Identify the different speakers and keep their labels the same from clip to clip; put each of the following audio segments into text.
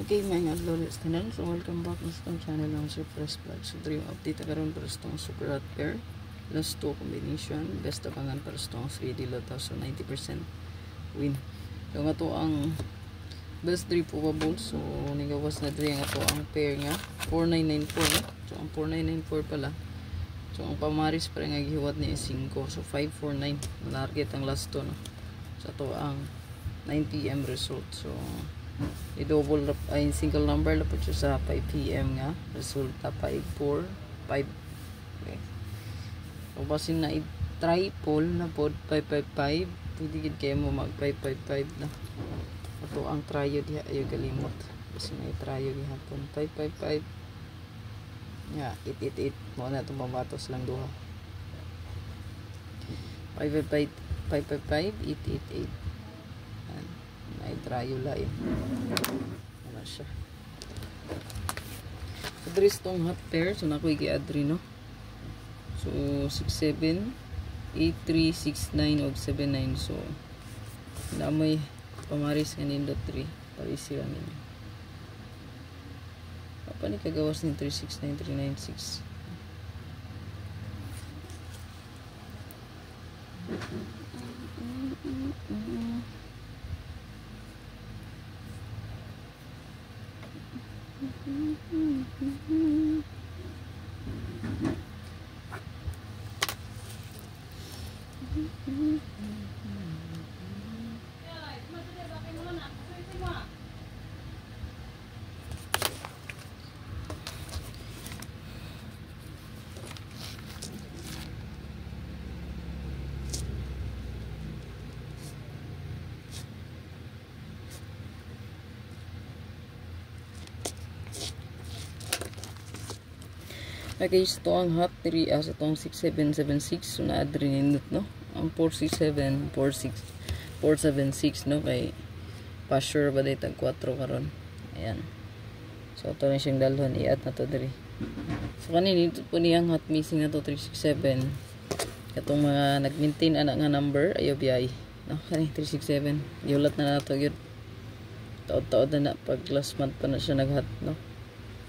Speaker 1: Okay, mga adlores tanan. So, welcome back sa itong channel ng Surprise Vlog. So, dream update karon para sa itong super hot pair. Last 2 combination. Best abangan para sa itong 3D Lota. So, 90% win. So, nga to ang best 3 probable. So, nigawas na 3 nga to ang pair nga. 4994. So, ang 4994 pala. So, ang pamaris pa rin nga gihiwat niya 5. So, 549. Target ang last to. No? So, to ang 9 PM result. So, i-double ay single number na po siya sa 5 PM nga. Resulta 545. Okay. So, basin na i-triple na po 555. Pwede gid kayo mo mag 555 na. Ito ang tryo diha ayo galimot. Basin na i-tryo gihapon 555. Ya, 888 mo na itong mabatos lang duha. 555 888. Ay tryo lain. Wala siya. Address tong hot pair. So nakoy gi-adri no. So 67 8369 og 79. So namoy pamaris nga nindot 3 para isira ninyo. Apa ni kagawas ni 369396. Okay, ito ang hot 3 as itong 6776. So na-adri nindot no. Ang 467 476 no kay pa-sure ba day tag 4 karon. Ayan. So ito na siyang dalhon i-add na to diri. So kanini dito po niyang hot missing na to 367. Katong mga nag-maintain ana nga number ayo biyay. No, kani 367. Yulat na nato gyud. Taod-taod na pag last month pa na siya nag-hot no.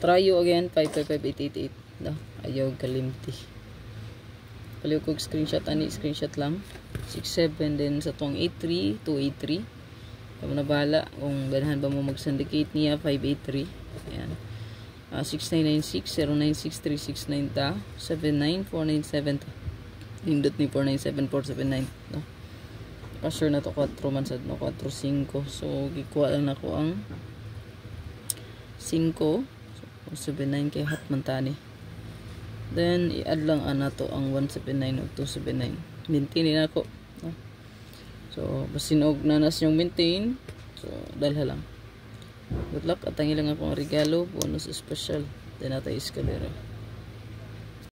Speaker 1: Try you again 555888. No, ayaw kalimti. Paliw kog screenshot ani screenshot lang. 67 din sa tong 83 283. Kamo na bala kung ganahan ba mo mag-syndicate niya 583. Ayan. 6996 096369 ta 79497 ta. Nindot ni 497479 no. Pa-sure na to 4 man sad no 45. So gikuha lang nako ang 5 so 79 kay hot man tani. Then i-add lang ana to ang 179 ug 279. Maintain na ako. No? So basin og nanas yung maintain. So dalha lang. Good luck at ang ilang akong regalo bonus special. Then natin escalera.